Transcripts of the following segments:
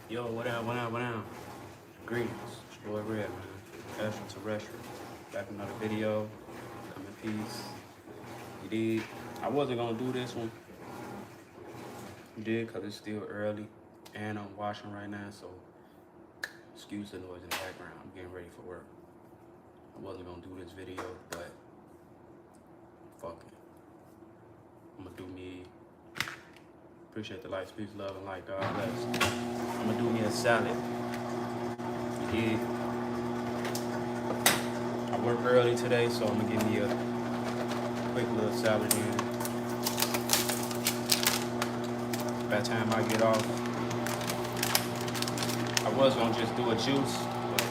Yo, what up? Greetings. It's your boy Red, man. Extraterrestrial. Back with another video. Come in peace. You did. I wasn't gonna do this one. You did, because it's still early. And I'm washing right now, so excuse the noise in the background. I'm getting ready for work. I wasn't gonna do this video, but fuck it. I'm gonna do me. Appreciate the lights, peace, love, and light. God bless. I'm gonna do me a salad. You did. I work early today, so I'm gonna give me a quick little salad in. By the time I get off, I was gonna just do a juice, but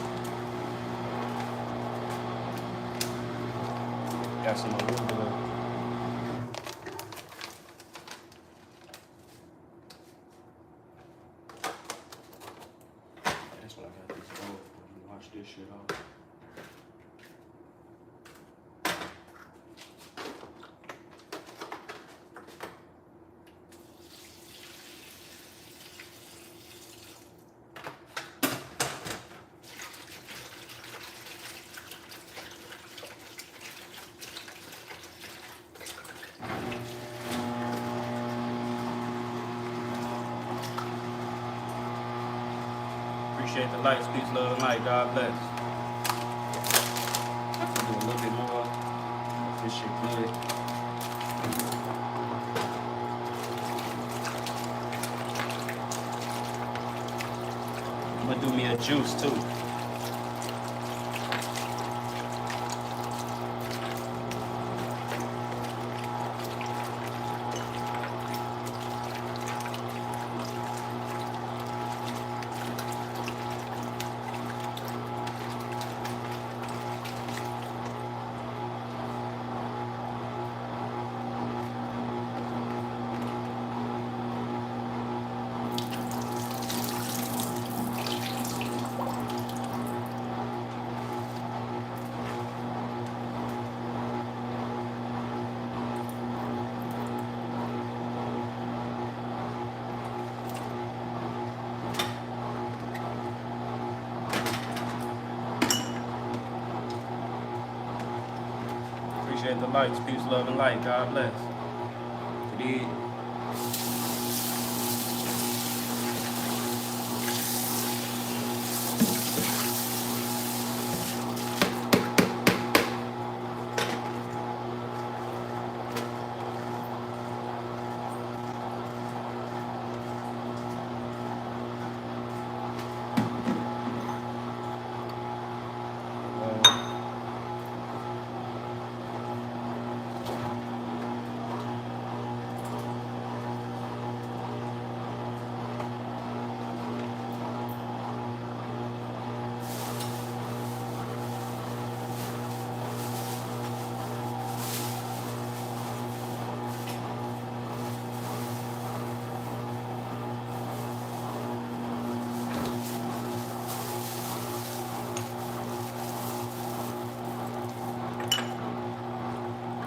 got some arugula. That's what I got this bowl for. I'm gonna wash this shit off. Appreciate the lights, peace, love, and light. God bless. Do a little bit more. This shit good. I'm gonna do me a juice too. Appreciate the lights, peace, love, and light. God bless. You did.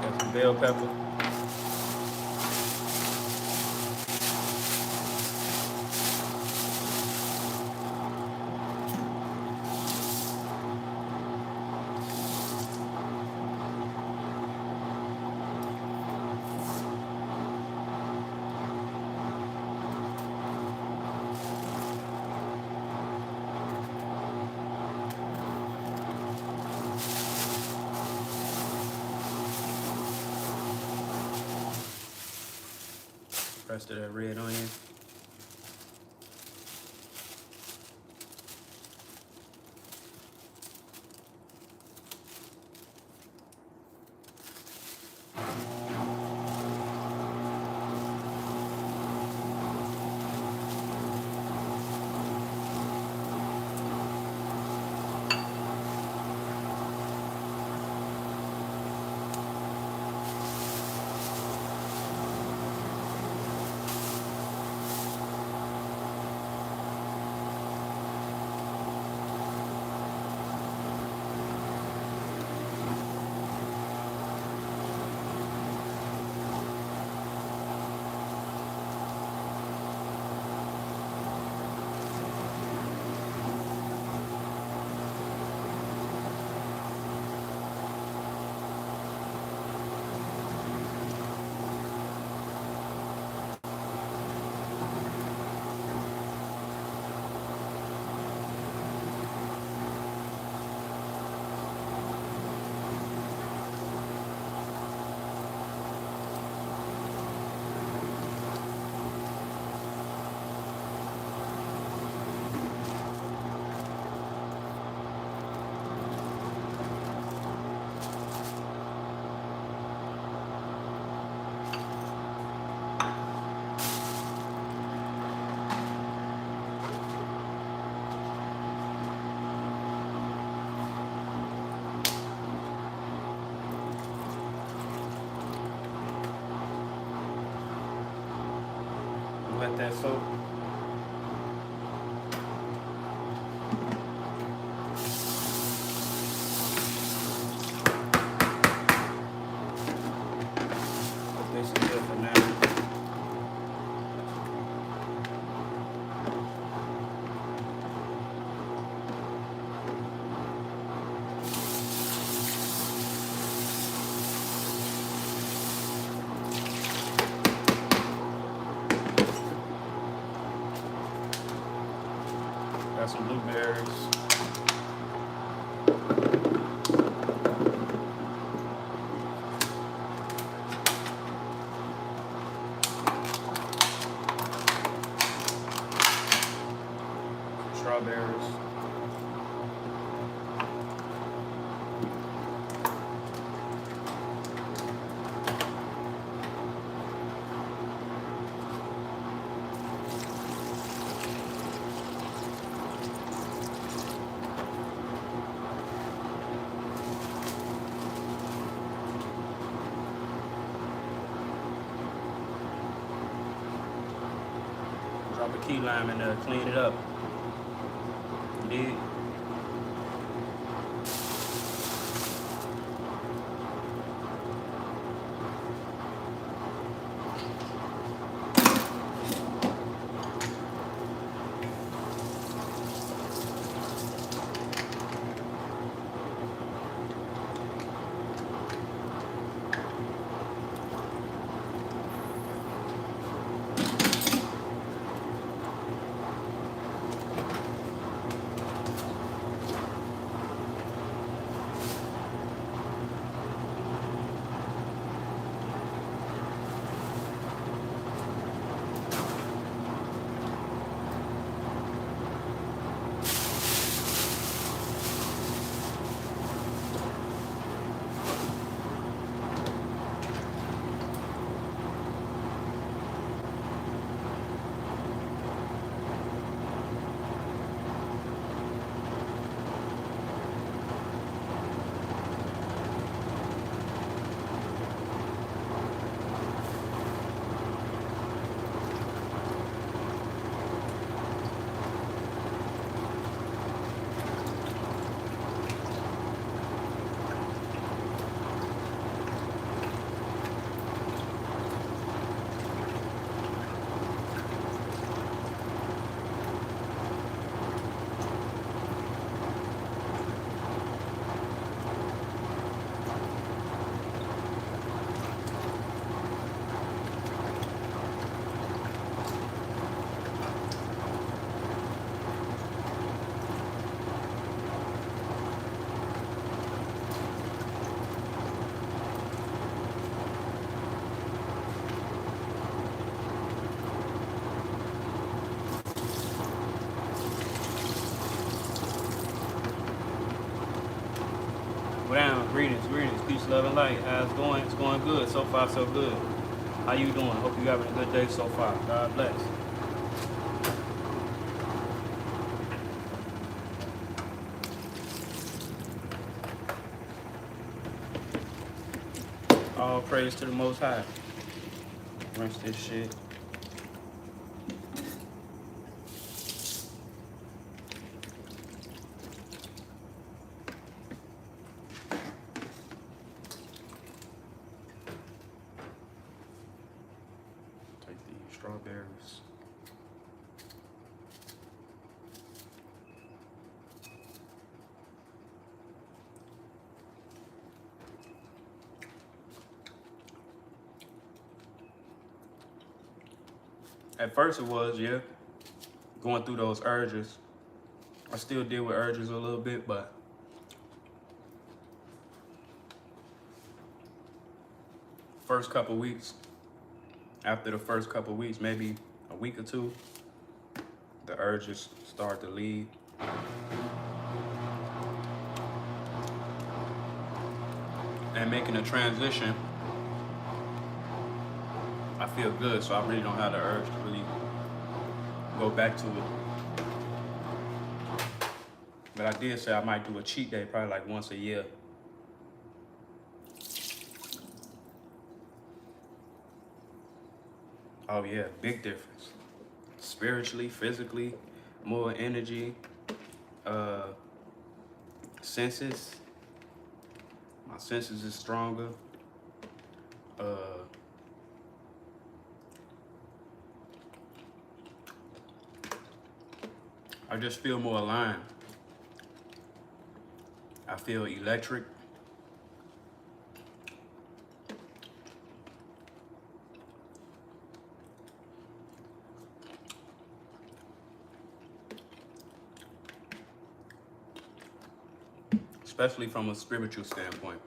Got some bell pepper. Rest of that red onion. that soap. This is it for now. Got some blueberries. Strawberries. Drop a key lime in there, clean it up. You dig? Well, down. Greetings, peace, love, and light. How's it going? It's going good. So far, so good. How you doing? Hope you having a good day so far. God bless. All praise to the Most High. Rinse this shit. Take these strawberries. At first it was, yeah, going through those urges. I still deal with urges a little bit, but first couple weeks, after the first couple weeks, maybe a week or two, the urges start to leave. And making a transition, I feel good, so I really don't have the urge to really go back to it. But I did say I might do a cheat day probably like once a year. Oh yeah, big difference. spiritually, physically, more energy, senses. My senses is stronger. I just feel more aligned. I feel electric. Especially from a spiritual standpoint.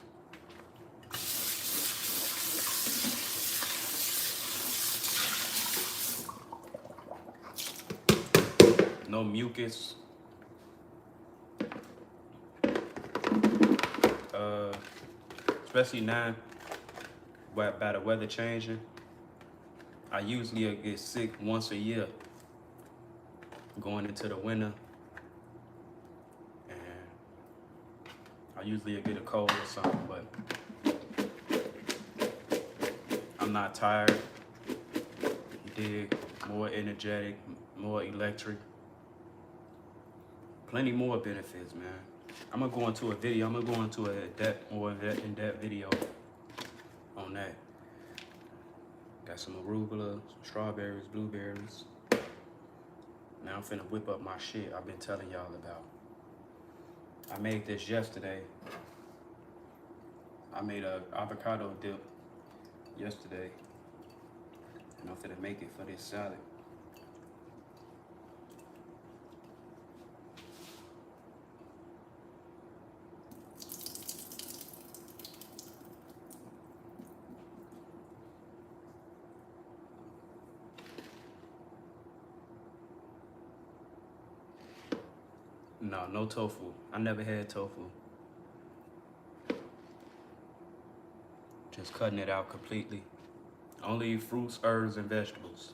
No mucus. Especially now, by the weather changing, I usually get sick once a year going into the winter, and I usually get a cold or something, but I'm not tired. You dig? More energetic, more electric. Plenty more benefits, man. I'm gonna go into a video. I'm gonna go into a more in-depth video on that. Got some arugula, some strawberries, blueberries. Now I'm finna whip up my shit I've been telling y'all about. I made this yesterday. I made a avocado dip yesterday, and I'm finna make it for this salad. No tofu. I never had tofu. Just cutting it out completely. Only fruits, herbs, and vegetables.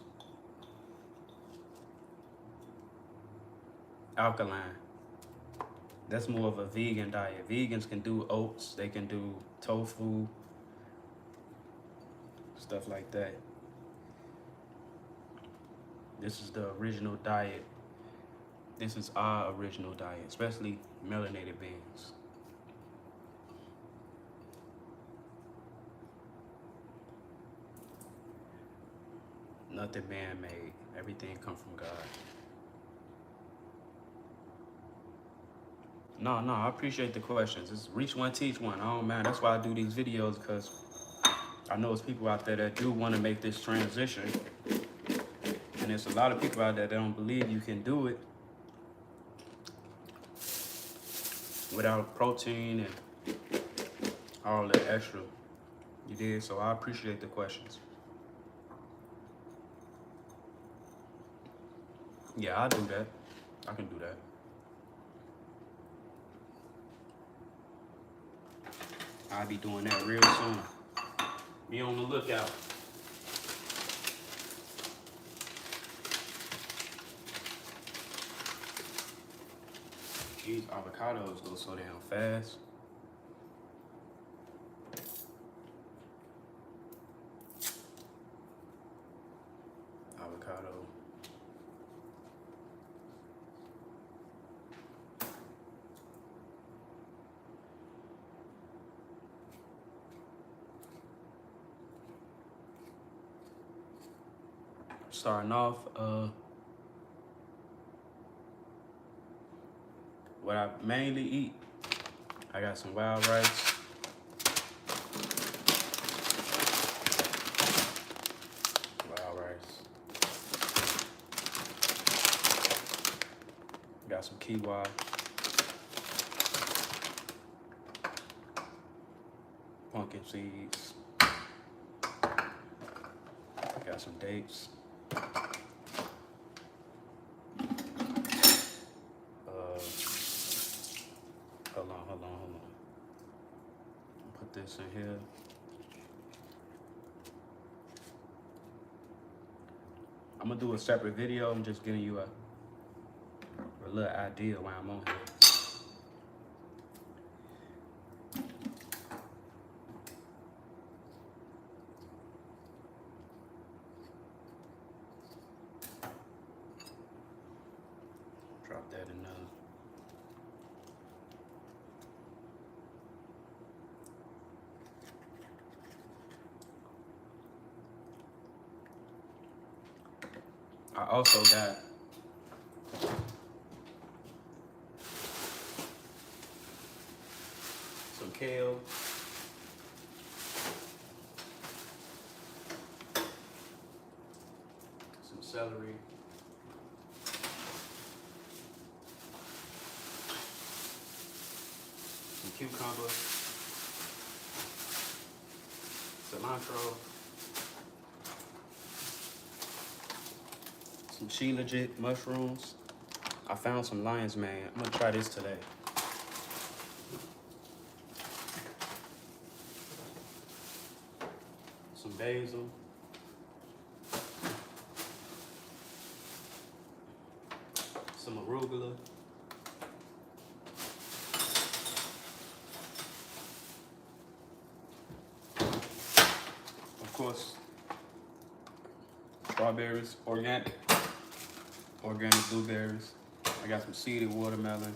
Alkaline. That's more of a vegan diet. Vegans can do oats, they can do tofu, stuff like that. This is the original diet. This is our original diet, especially melanated beings. Nothing man-made. Everything come from God. No, I appreciate the questions. It's reach one, teach one. Oh man, that's why I do these videos, because I know there's people out there that do want to make this transition. And there's a lot of people out there that don't believe you can do it without protein and all the extra. You did, so I appreciate the questions. Yeah, I'll do that. I can do that. I'll be doing that real soon. Be on the lookout. These avocados go so damn fast. Avocado. Starting off, what I mainly eat, I got some wild rice. Got some quinoa. Pumpkin seeds. Got some dates. Hold on. Put this in here. I'm gonna do a separate video. I'm just giving you a little idea why I'm on here. Drop that in there. I also got some kale, some celery, some cucumber, cilantro, some Shilajit mushrooms. I found some lion's mane. I'm gonna try this today. Some basil. Some arugula. Of course, strawberries, organic blueberries. I got some seeded watermelon.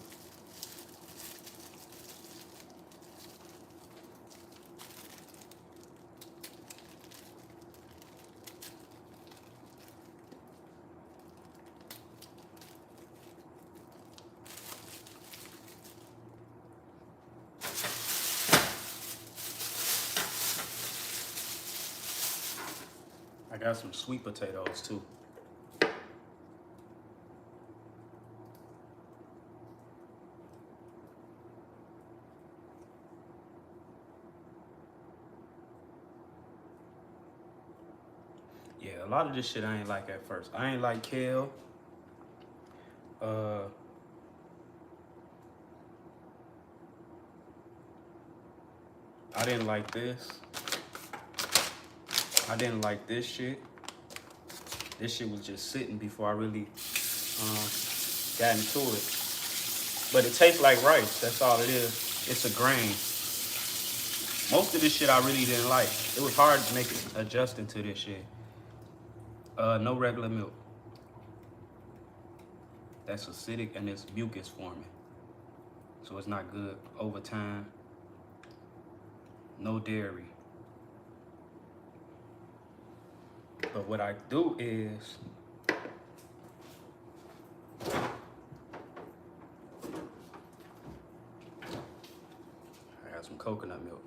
I got some sweet potatoes too. Yeah, a lot of this shit I ain't like at first. I ain't like kale. I didn't like this. I didn't like this shit. This shit was just sitting before I really got into it. But it tastes like rice. That's all it is. It's a grain. Most of this shit I really didn't like. It was hard to make it adjusting to this shit. No regular milk. That's acidic and it's mucus forming. So it's not good over time. No dairy. But what I do is I got some coconut milk.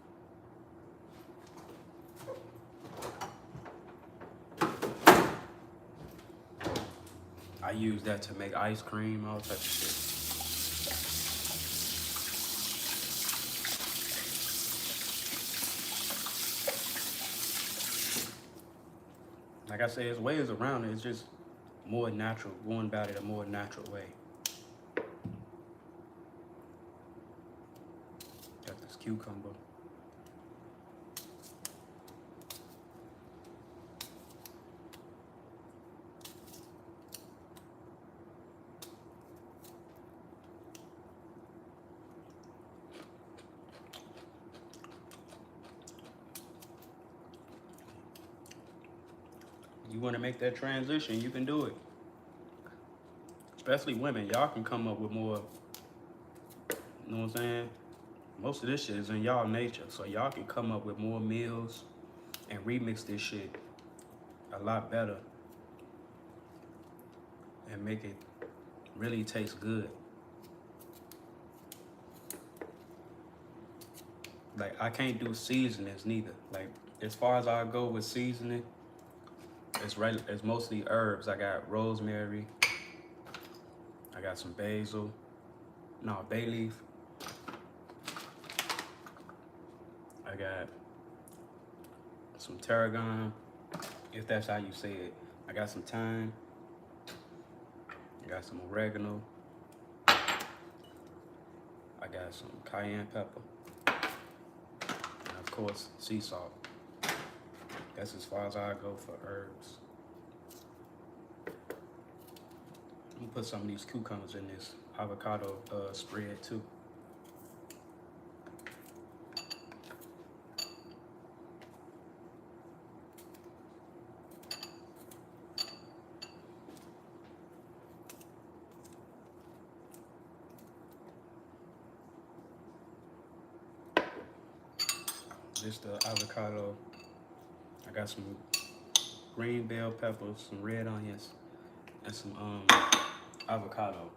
I use that to make ice cream, all types of shit. Like I said, there's ways around it. It's just more natural, going about it a more natural way. Got this cucumber. You want to make that transition, you can do it. Especially women, y'all can come up with more, you know what I'm saying? Most of this shit is in y'all nature, so y'all can come up with more meals and remix this shit a lot better and make it really taste good. Like, I can't do seasonings neither. Like, as far as I go with seasoning, it's mostly herbs. I got rosemary. I got some basil. No, bay leaf. I got some tarragon, if that's how you say it. I got some thyme. I got some oregano. I got some cayenne pepper. And of course, sea salt. That's as far as I go for herbs. I'm gonna put some of these cucumbers in this avocado spread too. Just the avocado. I got some green bell peppers, some red onions, and some avocado.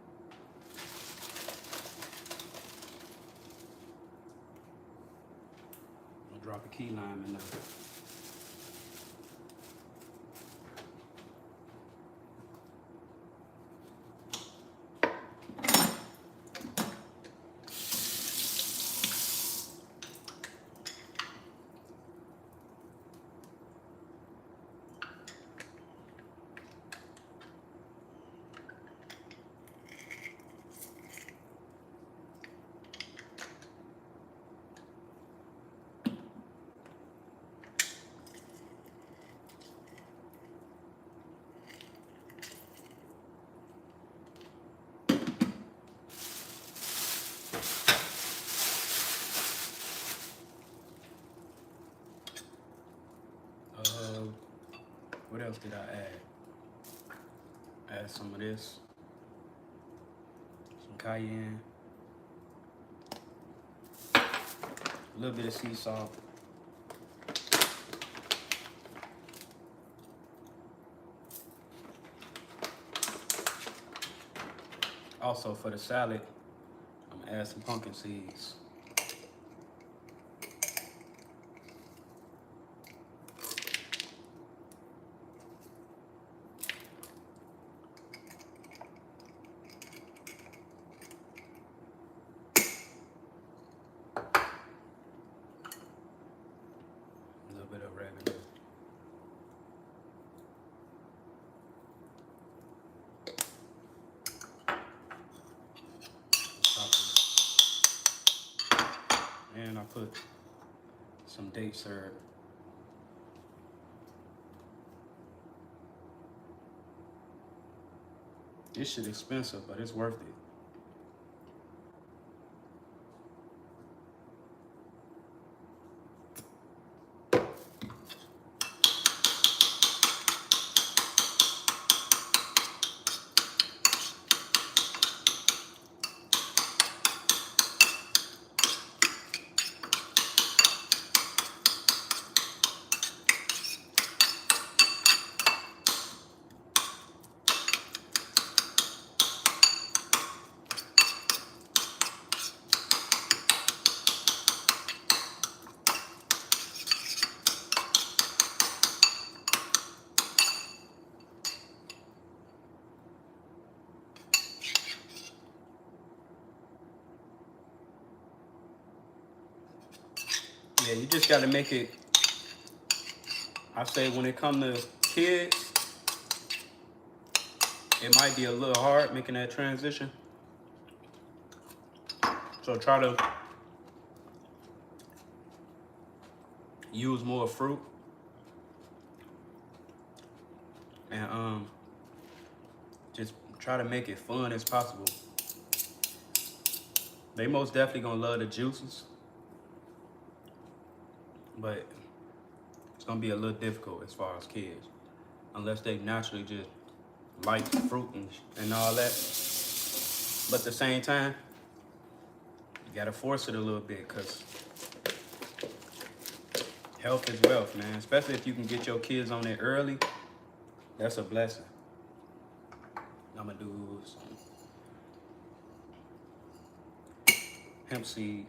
I'll drop a key lime in there. What else did I add? Add some of this, some cayenne, a little bit of sea salt. Also for the salad, I'm gonna add some pumpkin seeds. A little bit of oregano. And I put some date syrup. This shit expensive, but it's worth it. Yeah, you just gotta make it, I say when it comes to kids, it might be a little hard making that transition. So try to use more fruit and just try to make it fun as possible. They most definitely gonna love the juices, but it's gonna be a little difficult as far as kids, unless they naturally just like fruit and all that. But at the same time, you gotta force it a little bit, because health is wealth, man. Especially if you can get your kids on it early, that's a blessing. I'm gonna do some hemp seed.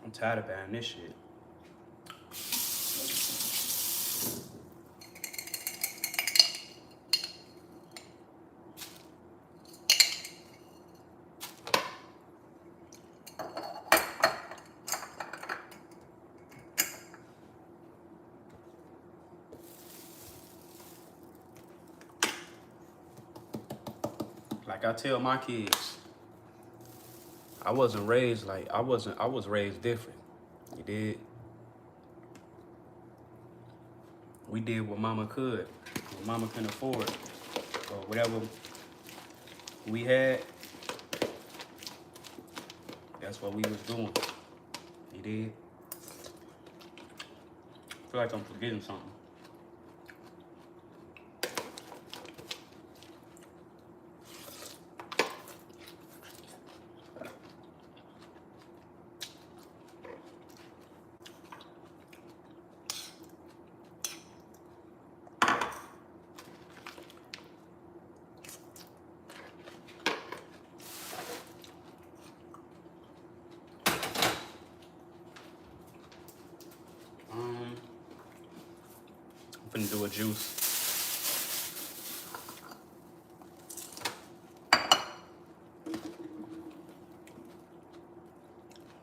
I'm tired of buying this shit. Like I tell my kids, I wasn't raised like, I was raised different. You did? We did what mama could, what mama couldn't afford, or whatever we had, that's what we was doing. You did? I feel like I'm forgetting something. finna do a juice.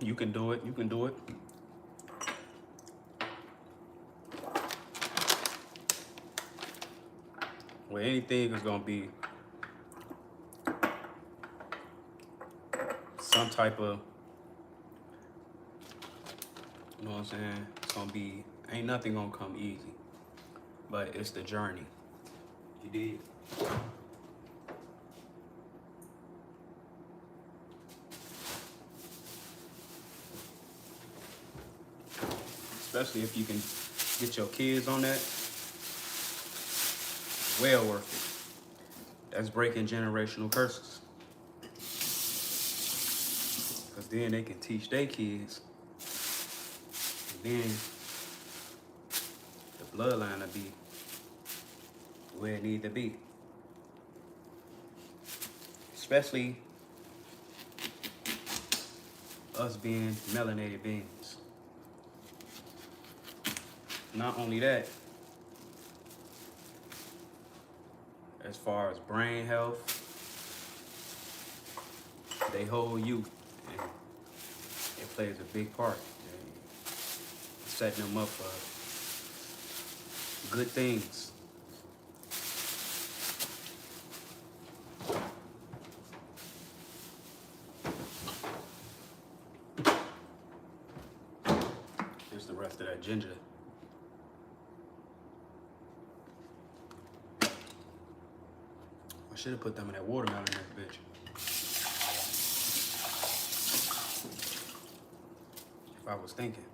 You can do it. You can do it. Well, anything is gonna be some type of, you know what I'm saying? It's gonna be, ain't nothing gonna come easy, but it's the journey. You did. Especially if you can get your kids on that, well worth it. That's breaking generational curses. Because then they can teach their kids. And then the bloodline will be where it need to be. Especially us being melanated beings. Not only that, as far as brain health, they whole youth, and it plays a big part in setting them up for good things. Here's the rest of that ginger. I should have put them in that watermelon in that bitch. If I was thinking.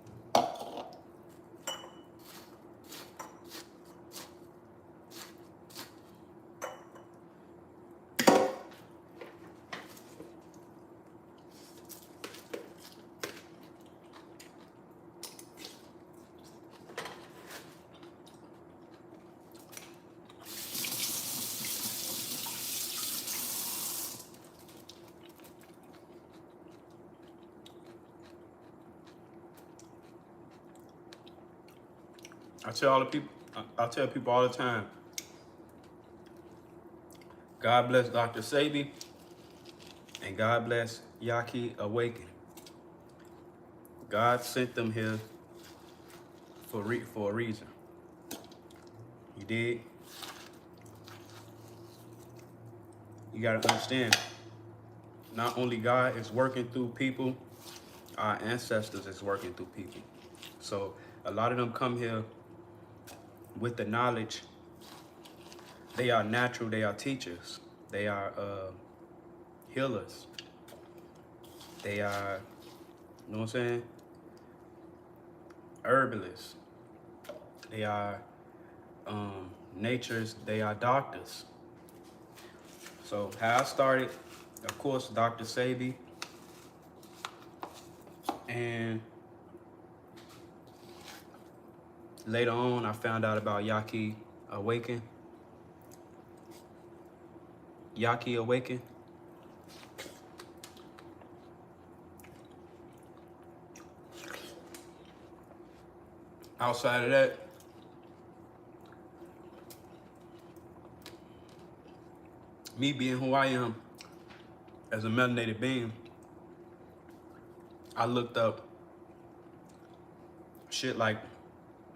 I tell people all the time, God bless Dr. Sebi and God bless Yaki Awaken. God sent them here for a reason. You dig? You gotta understand, not only God is working through people, our ancestors is working through people. So a lot of them come here with the knowledge. They are natural, they are teachers, they are healers, they are, you know what I'm saying, herbalists, they are natures, they are doctors. So how I started, of course, Dr. Sebi, and later on I found out about Yaki Awaken. Yaki Awaken. Outside of that, me being who I am as a melanated being, I looked up shit like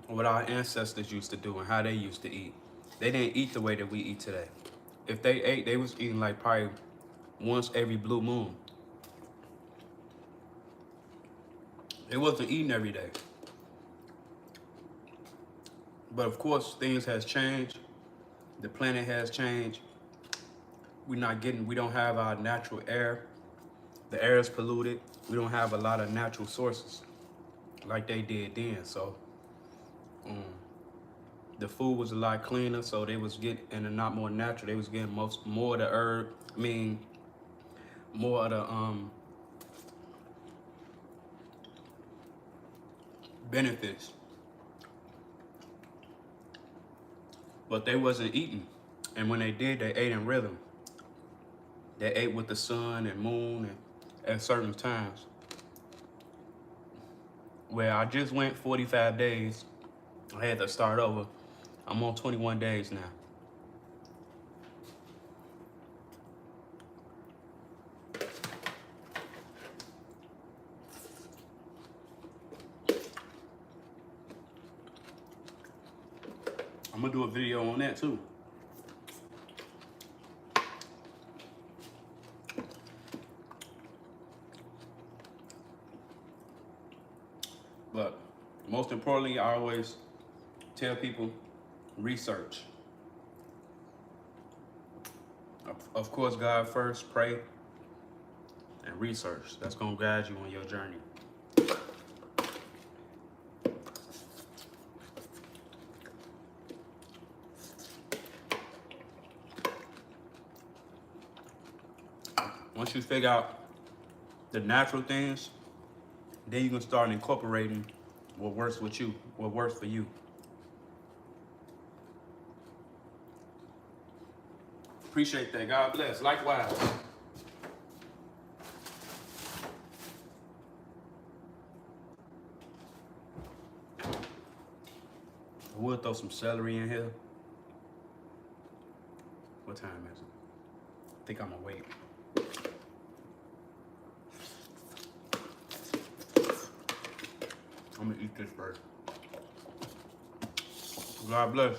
what our ancestors used to do and how they used to eat. They didn't eat the way that we eat today. If they ate, they was eating like probably once every blue moon. They wasn't eating every day. But of course, things has changed. The planet has changed. We don't have our natural air. The air is polluted. We don't have a lot of natural sources like they did then. So the food was a lot cleaner, so they was getting, and a lot more natural. They was getting more of the herb, more of the benefits. But they wasn't eating. And when they did, they ate in rhythm. They ate with the sun and moon and at certain times. Where I just went 45 days, I had to start over. I'm on 21 days now. I'm gonna do a video on that too. But most importantly, I always tell people, research. Of course, God first, pray, and research. That's gonna guide you on your journey. Once you figure out the natural things, then you can start incorporating what works with you, what works for you. Appreciate that. God bless. Likewise. I would throw some celery in here. What time is it? I think I'm gonna wait. I'm gonna eat this first. God bless.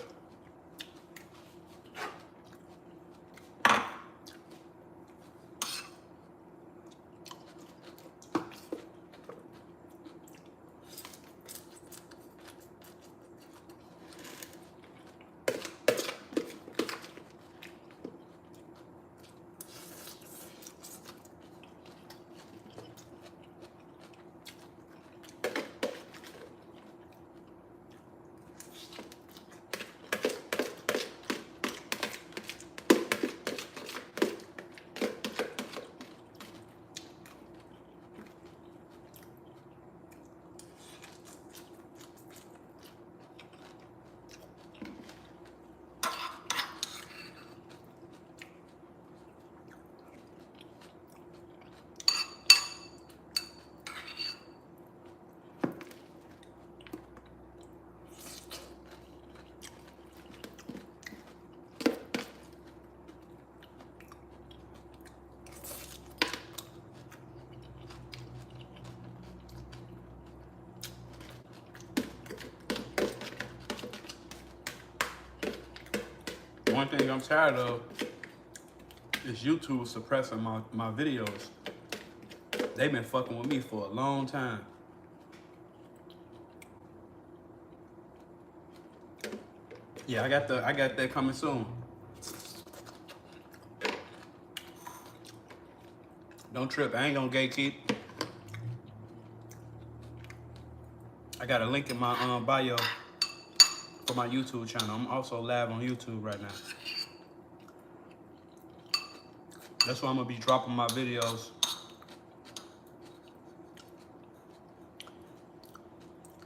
One thing I'm tired of is YouTube suppressing my videos. They've been fucking with me for a long time. Yeah, I got that coming soon. Don't trip, I ain't gonna gatekeep. I got a link in my bio for my YouTube channel. I'm also live on YouTube right now. That's where I'm gonna be dropping my videos.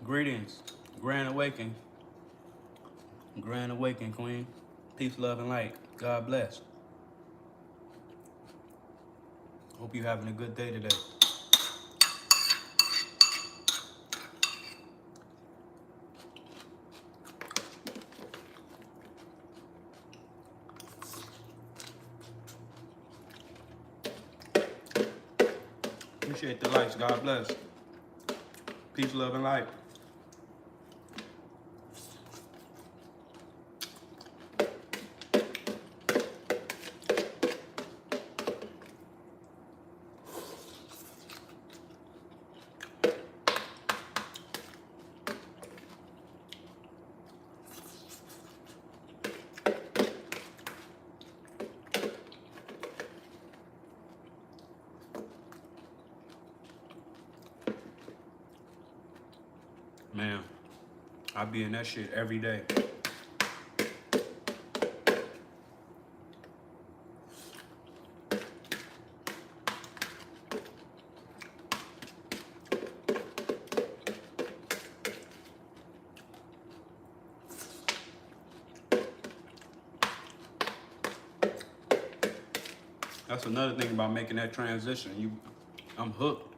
Greetings, Grand Awakening. Grand Awakening, Queen. Peace, love, and light. God bless. Hope you're having a good day today. Appreciate the likes. God bless. Peace, love, and light. Man, I be in that shit every day. That's another thing about making that transition. I'm hooked.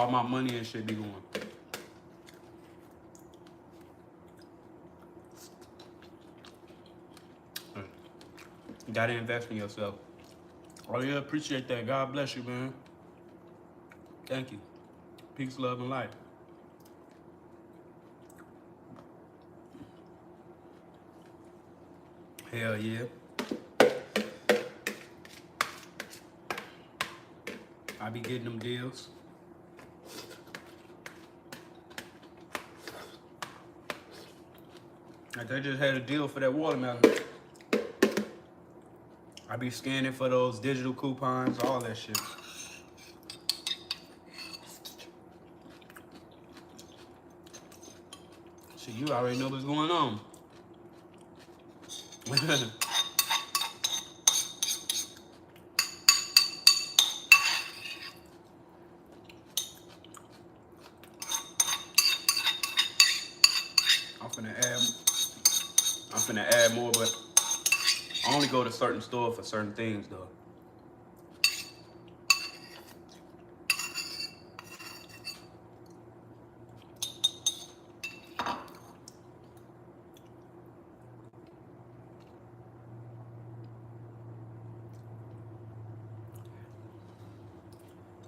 all my money and shit be going. You gotta invest in yourself. Oh yeah, appreciate that. God bless you, man. Thank you. Peace, love, and light. Hell yeah. I be getting them deals. Like they just had a deal for that watermelon. I be scanning for those digital coupons, all that shit. Shit, you already know what's going on. I'm finna add more, but I only go to certain stores for certain things though.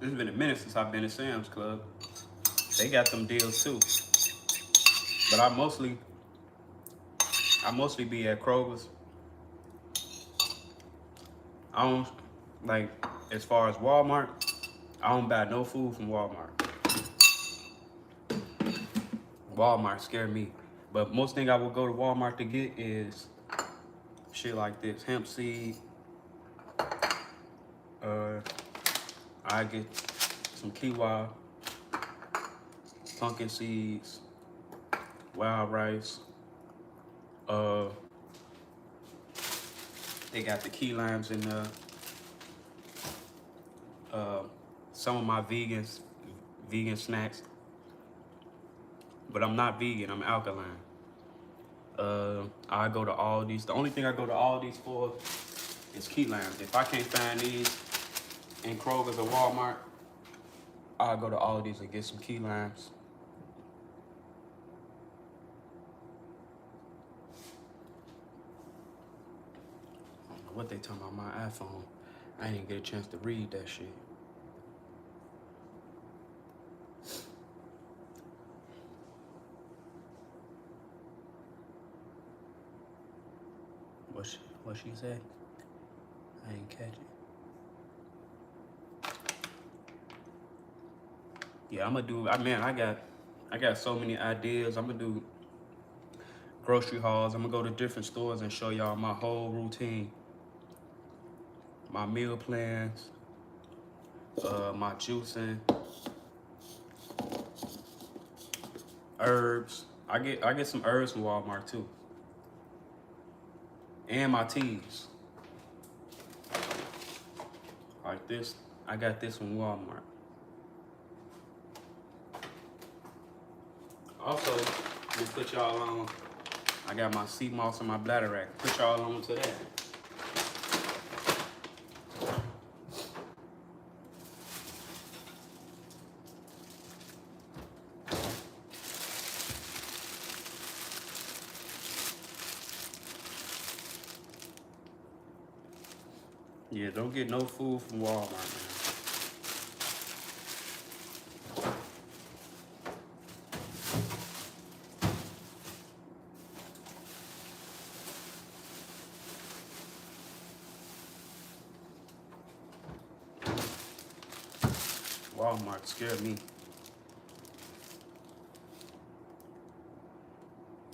It's been a minute since I've been to Sam's Club. They got them deals too. But I mostly be at Kroger's. I don't, like, as far as Walmart, I don't buy no food from Walmart. Walmart scare me. But most thing I will go to Walmart to get is shit like this. Hemp seed. I get some quinoa, pumpkin seeds, wild rice. They got the key limes in some of my vegan snacks. But I'm not vegan, I'm alkaline. I go to Aldi's. The only thing I go to Aldi's for is key limes. If I can't find these in Kroger's or Walmart, I'll go to Aldi's and get some key limes. I don't know what they talking about my iPhone. I didn't get a chance to read that shit. What she say? I ain't catch it. Yeah, I'm gonna do. I got so many ideas. I'm gonna do grocery hauls. I'm gonna go to different stores and show y'all my whole routine, my meal plans, my juicing, herbs. I get some herbs from Walmart too, and my teas. Like this, I got this from Walmart. Also, we put y'all on. I got my sea moss and my bladder rack. Put y'all on to that. Yeah, don't get no food from Walmart, man. Walmart scared me.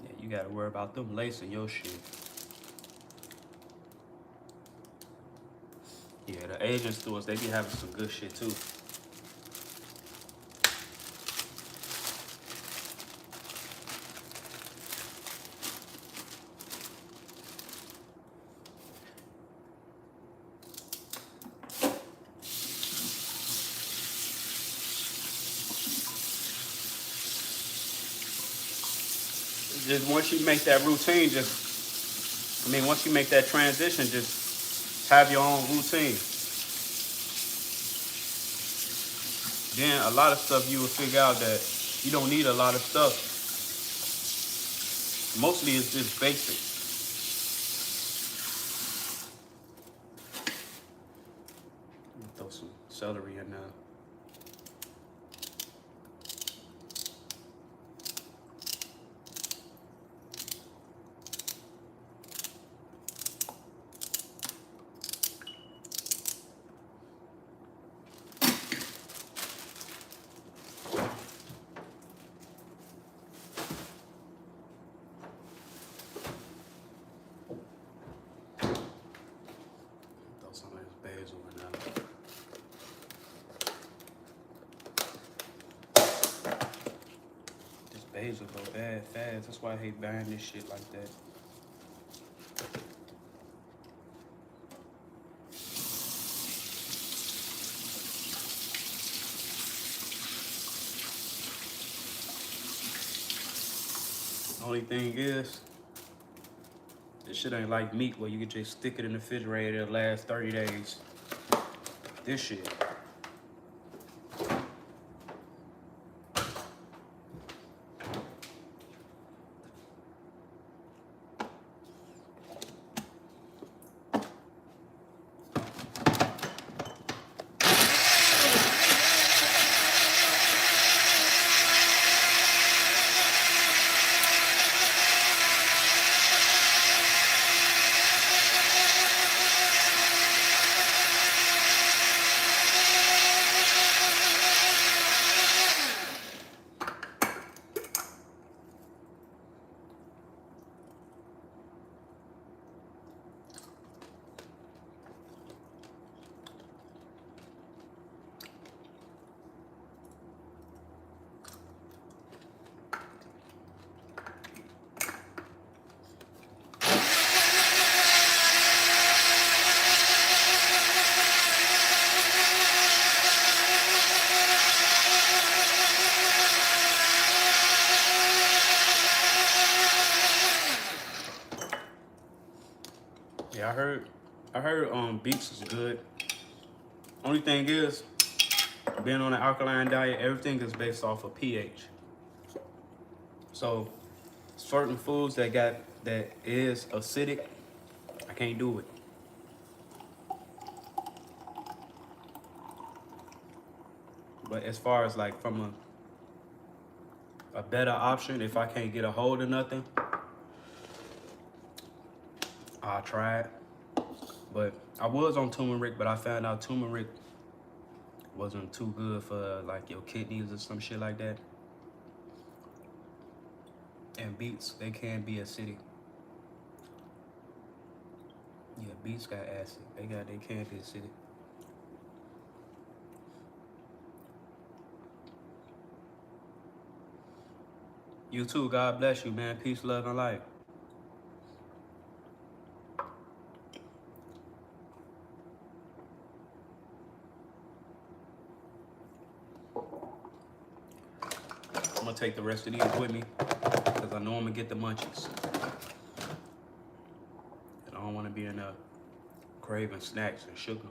Yeah, you gotta worry about them lacing your shit. Yeah, the Asian stores, they be having some good shit too. Just once you make that routine, once you make that transition, just have your own routine. Then a lot of stuff you will figure out that you don't need a lot of stuff. Mostly it's just basic. Throw some celery in there. Throw some of this basil in there. This basil go bad fast. That's why I hate buying this shit like that. Only thing is, this shit ain't like meat where you can just stick it in the refrigerator, it'll last 30 days. This shit. Yeah, I heard beets is good. Only thing is, being on an alkaline diet, everything is based off of pH. So certain foods that is acidic, I can't do it. But as far as like from a better option, if I can't get a hold of nothing, I'll try it. But I was on turmeric, but I found out turmeric wasn't too good for like your kidneys or some shit like that. And beets, they can be acidic. Yeah, beets got acid. They can be acidic. You too. God bless you, man. Peace, love, and light. I'm gonna take the rest of these with me because I know I'm gonna get the munchies. And I don't want to be in a craving snacks and sugar.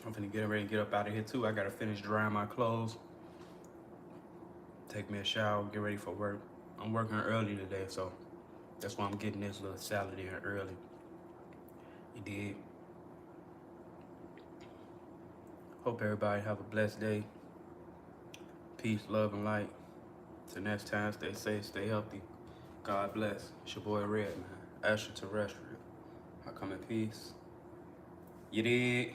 I'm finna get ready to get up out of here too. I gotta finish drying my clothes, take me a shower, get ready for work. I'm working early today, so that's why I'm getting this little salad in early. You did. Hope everybody have a blessed day. Peace, love, and light. Till next time, stay safe, stay healthy. God bless. It's your boy Red, man. Extraterrestrial. I come in peace. You did.